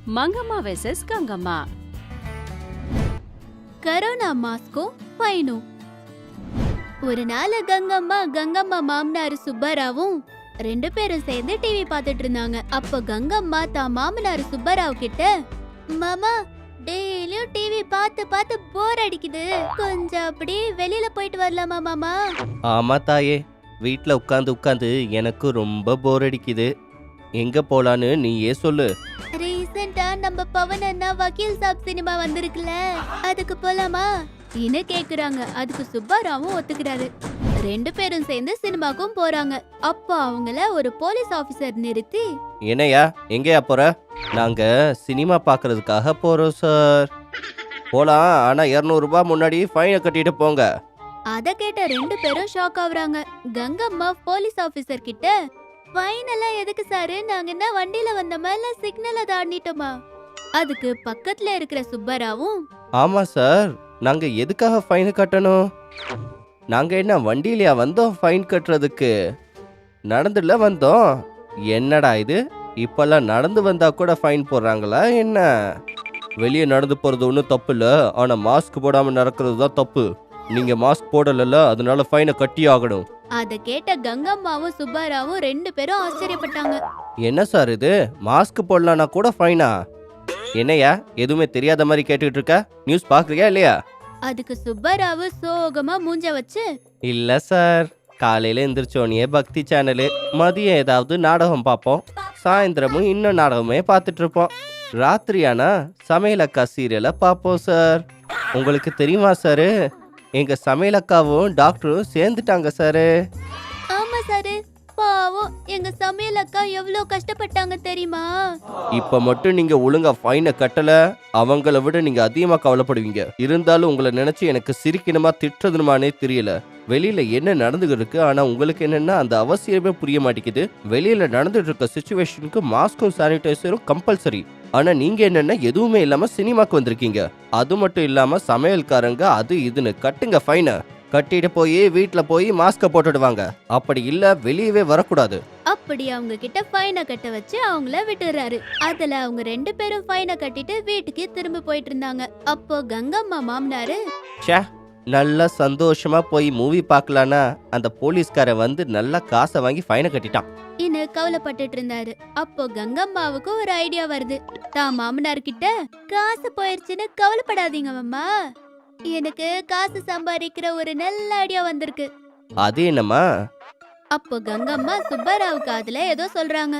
Mangamma versus Gangamma. Corona மாஸ்கும் ஃபைனும். ஒரு நாள் கங்கம்மா மாமனார் சுப்பராவும் ரெண்டு பேரும் சேர்ந்து டிவி பார்த்துட்டு இருந்தாங்க. அப்ப கங்கம்மா தான் மாமனார் சுப்பராவ் கிட்ட, மாமா டெய்லியும் டிவி பார்த்து பார்த்து போர் அடிக்குது, கொஞ்சம் அப்படி வெளியில போயிட்டு வரலாமா மாமா? ஆமா தாயே, வீட்டில் உட்காந்து எனக்கு ரொம்ப போர் அடிக்குது. எங்க போலான்னு நீயே சொல்லு. ரீசெண்டா நம்ம பவன் அண்ணா வக்கீல் சாப் சினிமா வந்திருக்குல, அதுக்கு போலாமா இன்னு கேக்குறாங்க. அதுக்கு சுப்பாராவும் ஒத்துக்கிறாரு. ரெண்டு பேரும் சேர்ந்து சினிமாக்கும் போறாங்க. அப்ப அவங்கள ஒரு போலீஸ் ஆபீசர் நிறுத்தி, என்னையா எங்கேயா போற? நாங்க சினிமா பார்க்கறதுக்காக போறோம் சார். போலாம், ஆனா 200 ரூபாய் முன்னாடி ஃபைனை கட்டிட்டு போங்க. அத கேட்ட ரெண்டு பேரும் ஷாக் ஆகுறாங்க. கங்கம்மா போலீஸ் ஆபீசர் கிட்ட, ஃபைனலா எதுக்கு சாரு? நாங்க என்ன வண்டியில வந்தோமா இல்ல சிக்னலை தாண்டிட்டோமா? அதுக்கு பக்கத்துல இருக்கிற சுப்பராவும், ஆமா சார், நாங்க எதுக்காக ஃபைனை கட்டணும்? நாங்க என்ன வண்டியிலையா வந்தோம் ஃபைன் கட்டுறதுக்கு? நடந்துல வந்தோம். என்னடா இது, இப்பெல்லாம் நடந்து வந்தா கூட ஃபைன் போடுறாங்களா என்ன? வெளியே நடந்து போறது ஒன்றும் தப்பு இல்லை, ஆனா மாஸ்க் போடாம நடக்கிறது தான் தப்பு. நீங்க மாஸ்க் போடல, அதனால ஃபைனை கட்டி ஆகணும். அத கேட்ட கங்கம்மாவும் சுப்பாராவும் ரெண்டு பேரும் ஆச்சரியப்பட்டாங்க. என்ன சார் இது, மாஸ்க் போடலனா கூட ஃபைனா? என்னையா எதுவுமே தெரியாத மாதிரி கேட்டுக்கிட்டு இருக்க? நியூஸ் பாக்குறியா இல்லையா? அதுக்கு சுப்பராவு சோகமா மூஞ்ச வச்சு, இல்ல சார், காலையில எந்திரிச்சோனியே பக்தி சேனலு, மதியம் ஏதாவது நாடகம் பார்ப்போம், சாயந்தரமும் இன்னும் நாடகமே பார்த்துட்டு இருப்போம், ராத்திரியானா சமையலக்கா சீரியலை பார்ப்போம் சார். உங்களுக்கு தெரியுமா சார், எங்க சமையலக்காவும் டாக்டரும் சேர்ந்துட்டாங்க சார். ஆமா சாரு, பாவம் எங்க சமையல் அக்கா எவ்வளவு கஷ்டப்பட்டாங்க தெரியுமா? இப்ப மட்டும் நீங்க ஒழுங்கா ஃபைனை கட்டல, அவங்கள விட நீங்க அதிகமா கவலைப்படுவீங்க. இருந்தாலும் உங்களை நினைச்சு எனக்கு சிரிக்கணுமா திட்டுறதுமானே தெரியல. வெளியில என்ன நடந்துகிட்டு இருக்கு, ஆனா உங்களுக்கு என்னன்னா அந்த அவசியமே புரிய மாட்டேங்குது. வெளியில நடந்துட்டு இருக்க சிச்சுவேஷனுக்கு மாஸ்கும் சானிடைசரும் கம்பல்சரி. ஆனா நீங்க என்னன்னா எதுவுமே இல்லாம சினிமாக்கு வந்திருக்கீங்க. அது மட்டும் இல்லாம சமையல்காரங்க அது இதுன்னு கட்டுங்க ஃபைனை. கட்டிட்டு போய் வீட்டுல போய் மாஸ்க போட்டுடுவாங்க. அப்படி இல்ல வெளியவே வரக்கூடாது. அப்படி அவங்க கிட்ட ஃபைனை கட்ட வச்சு அவங்கள விட்டுறாரு. அதுல அவங்க ரெண்டு பேரும் ஃபைனை கட்டிட்டு வீட்டுக்கு திரும்ப போயிட்டு இருந்தாங்க. அப்போ கங்கம்மா மாமனாரு, ச்சே, நல்லா சந்தோஷமா போய் மூவி பார்க்கலான்னா அந்த போலீஸ்காரன் வந்து நல்லா காசை வாங்கி ஃபைனை கட்டிட்டான். இன்னும் கவலைப்பட்டுட்டு இருந்தாரு. அப்போ கங்கம்மாவுக்கு ஒரு ஐடியா வருது. தான் மாமனார் கிட்ட, காசு போயிருச்சுன்னு கவலைப்படாதீங்க மாமா, எனக்கு காசு சம்பாதிக்கிற ஒரு நல்ல ஐடியா வந்திருக்கு. அது என்னம்மா? அப்போ கங்கம்மா சுப்பராவ் காதுல ஏதோ சொல்றாங்க.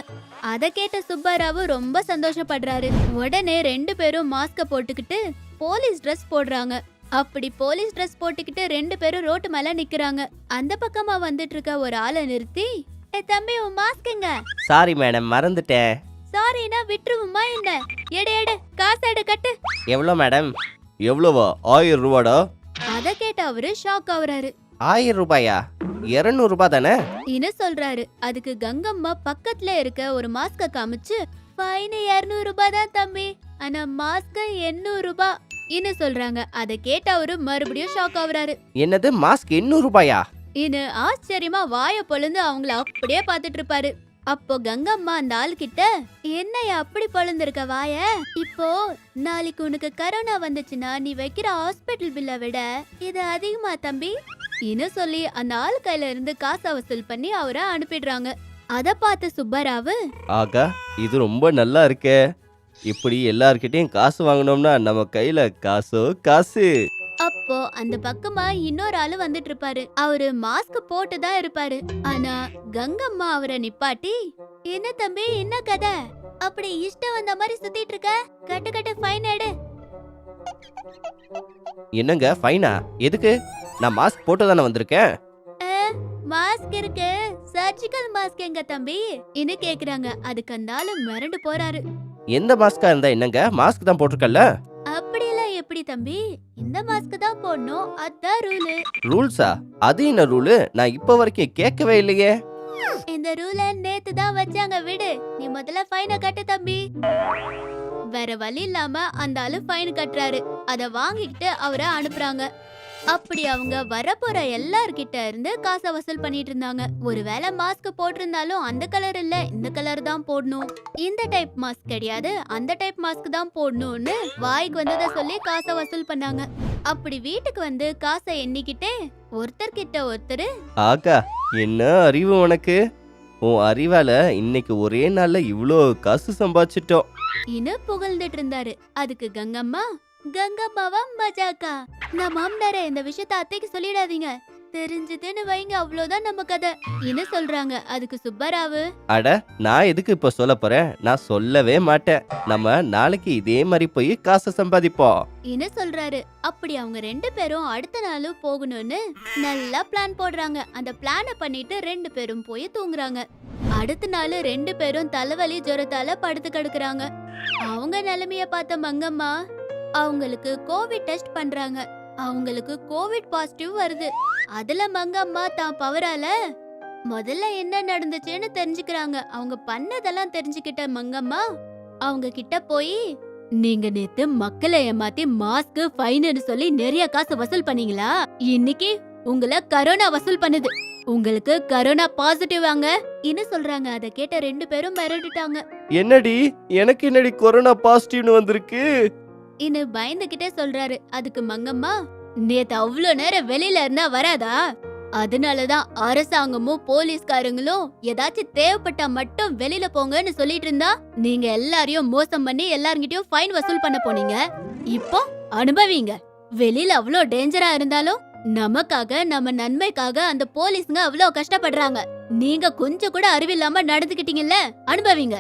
அத கேட்ட சுப்பராவு ரொம்ப சந்தோஷப்படுறாரு. உடனே ரெண்டு பேரும் மாஸ்க போட்டுக்கிட்டு போலீஸ் ட்ரெஸ் போடுறாங்க. அப்படி போலீஸ் ட்ரெஸ் போட்டுக்கிட்டு ரெண்டு பேரும் ரோட்டு மேல நிக்கிறாங்க. அந்த பக்கமா வந்துட்டு இருக்க ஒரு ஆளை நிறுத்தி, தம்பி உன் மாஸ்க்குங்க. சாரி மேடம், மறந்துட்டேன். சாரினா விட்டுருவோமா என்ன? எடு எடு, காசு எடு, கட்டு. எவ்வளோ மேடம்? எவ்வளோவா? 1000 ரூபாடா. அத கேட்ட அவரு ஷாக் ஆகுறாரு. 1000 ரூபாயா? 200 ரூபாய் தானே இன்னு சொல்றாரு. அதுக்கு கங்கம்மா பக்கத்துல இருக்க ஒரு மாஸ்க காமிச்சு, ஃபைன் 200 ரூபாய் தான் தம்பி, ஆனா மாஸ்க் 800 ரூபாய் இன்னு சொல்றாங்க. அத கேட்ட அவரு மறுபடியும் ஷாக் ஆகுறாரு. என்னது, மாஸ்க் 800 ரூபாயா? இன்னு ஆச்சரியமா வாய பொழுந்து அவங்கள அப்படியே பாத்துட்டு இருப்பாரு. அப்போ கங்கம்மா அந்த ஆள் கிட்ட, என்னையா அப்படி பொழுந்திருக்க வாய? இப்போ நாளைக்கு உனக்கு கரோனா வந்துச்சுன்னா நீ வைக்கிற ஹாஸ்பிட்டல் பில்லை விட இது அதிகமா தம்பி இன்னு சொல்லி அந்த ஆள் கையில இருந்து காசை வசூல் பண்ணி அவரை அனுப்பிடுறாங்க. அத பார்த்து சுப்பராவு, ஆகா, இது ரொம்ப நல்லா இருக்கே. இப்படி எல்லார்கிட்டயும் காசு வாங்கினோம்னா நம்ம கையில காசோ காசு. அப்போ அந்த பக்கமா இன்னொரு ஆளு வந்துட்டு இருப்பாரு. அவரு மாஸ்க் போட்டு தான் இருப்பாரு. ஆனா கங்கம்மா அவரை நிப்பாட்டி, என்ன தம்பி என்ன கதை, அப்படி இஷ்டம் வந்த மாதிரி சுத்திட்டு இருக்க, கட்டு கட்டு ஃபைன் எடு. என்னங்க ஃபைனா? எதுக்கு? நான் மாஸ்க் போட்டு தானே வந்திருக்கேன். மாஸ்க் இருக்கு, சர்ஜிக்கல் மாஸ்க் எங்க தம்பி இன்னு கேக்குறாங்க. அதுக்கு அந்த ஆளு மிரண்டு போறாரு. எந்த மாஸ்கா இருந்தா என்னங்க, மாஸ்க் தான் போட்டிருக்கல. அப்படியெல்லாம் எப்படி தம்பி, இந்த மாஸ்க் தான் போடணும், அதான் ரூலு. ரூல்ஸா? அது என்ன ரூலு? நான் இப்ப வரைக்கும் கேட்கவே இல்லையே. இந்த ரூல நேத்து தான் வச்சாங்க, விடு. நீ முதல்ல ஃபைனை கட்டு தம்பி. வேற வழி இல்லாம அந்த ஆளு ஃபைன் கட்டுறாரு. அத வாங்கிக்கிட்டு அவரை அனுப்புறாங்க. அப்படி அவங்க வரப்போற எல்லார்கிட்ட இருந்து காசை வசூல் பண்ணிட்டு இருந்தாங்க. ஒருவேளை மாஸ்க் போட்டிருந்தாலும் அந்த கலர் இல்ல இந்த கலர் தான் போடணும், இந்த டைப் மாஸ்க் கிடையாது அந்த டைப் மாஸ்க் தான் போடணும்னு வாய்க்கு வந்ததை சொல்லி காசை வசூல் பண்ணாங்க. அப்படி வீட்டுக்கு வந்து காசை எண்ணிக்கிட்டே ஒருத்தர் கிட்ட ஒருத்தர், ஆகா, என்ன அறிவு உனக்கு! உன் அறிவால இன்னைக்கு ஒரே நாள்ல இவ்ளோ காசு சம்பாதிச்சிட்டோம். இன்னும் புகழ்ந்துட்டு இருந்தாரு. அதுக்கு கங்கம்மாவா மஜாக்கா, நான் மாமனாரே இந்த விஷயத்த அத்தைக்கு சொல்லிடாதீங்க, தெரிஞ்சதுன்னு வைங்க அவ்வளவுதான் நம்ம கதை இன்னும் சொல்றாங்க. அதுக்கு சுப்பராவு, அட, நான் எதுக்கு இப்ப சொல்ல போறேன், நான் சொல்லவே மாட்டேன். நம்ம நாளைக்கு இதே மாதிரி போய் காசை சம்பாதிப்போம் இன்னும் சொல்றாரு. அப்படி அவங்க 2 பேரும் அடுத்த நாளும் போகணும்னு நல்லா பிளான் போடுறாங்க. அந்த பிளான பண்ணிட்டு 2 பேரும் போய் தூங்குறாங்க. அடுத்த நாள் 2 பேரும் தலைவலி ஜுரத்தால படுத்து கிடக்குறாங்க. அவங்க நிலைமைய பார்த்த மங்கம்மா அவங்களுக்கு கோவிட் டெஸ்ட் பண்றாங்க. அவங்களுக்கு கோவிட் பாசிட்டிவ் வருது. அதுல மங்கம்மா தான் பவரால முதல்ல என்ன நடந்துச்சுன்னு தெரிஞ்சுக்கிறாங்க. அவங்க பண்ணதெல்லாம் தெரிஞ்சுக்கிட்ட மங்கம்மா அவங்க கிட்ட போய், நீங்க நேத்து மக்களை ஏமாத்தி மாஸ்க் ஃபைன்னு சொல்லி நிறைய காசு வசூல் பண்ணீங்களா? இன்னைக்கு உங்களை கரோனா வசூல் பண்ணுது, உங்களுக்கு கரோனா பாசிட்டிவ் வாங்க இன்னும் சொல்றாங்க. அதை கேட்ட 2 பேரும் மிரண்டுட்டாங்க. என்னடி, எனக்கு என்னடி கொரோனா பாசிட்டிவ்னு வந்திருக்கு இன்னும் பயந்துகிட்டே சொல்றாரு. அதுக்கு மங்கம்மா, நேத்து அவ்வளோ நேரம் வெளியில இருந்தா வராதா, அதனாலதான் அரசாங்கமும் போலீஸ்காரங்களும் ஏதாச்சும் தேவைப்பட்டா மட்டும் வெளியில போங்கன்னு சொல்லிட்டு இருந்தா நீங்க எல்லாரையும் மோசம் பண்ணி எல்லார்கிட்டயும் ஃபைன் வசூல் பண்ண போனீங்க. இப்போ அனுபவிங்க. வெளியில அவ்வளோ டேஞ்சரா இருந்தாலும் நமக்காக நம்ம நன்மைக்காக அந்த போலீஸ்ங்க அவ்வளோ கஷ்டப்படுறாங்க. நீங்க கொஞ்சம் கூட அறிவில்லாம நடந்துக்கிட்டீங்கல்ல, அனுபவிங்க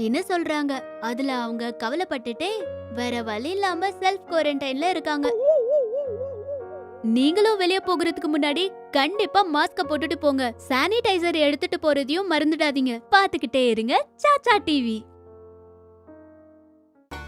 இன்னும் சொல்றாங்க. அதுல அவங்க கவலைப்பட்டுட்டே வேற வழி இல்லாம செல்ஃப் குவாரண்டைன்ல இருக்காங்க. நீங்களும் வெளிய போகிறதுக்கு முன்னாடி கண்டிப்பா மாஸ்க போட்டுட்டு போங்க. சானிடைசர் எடுத்துட்டு போறதையும் மறந்துடாதீங்க. பாத்துக்கிட்டே இருங்க சாச்சா டிவி.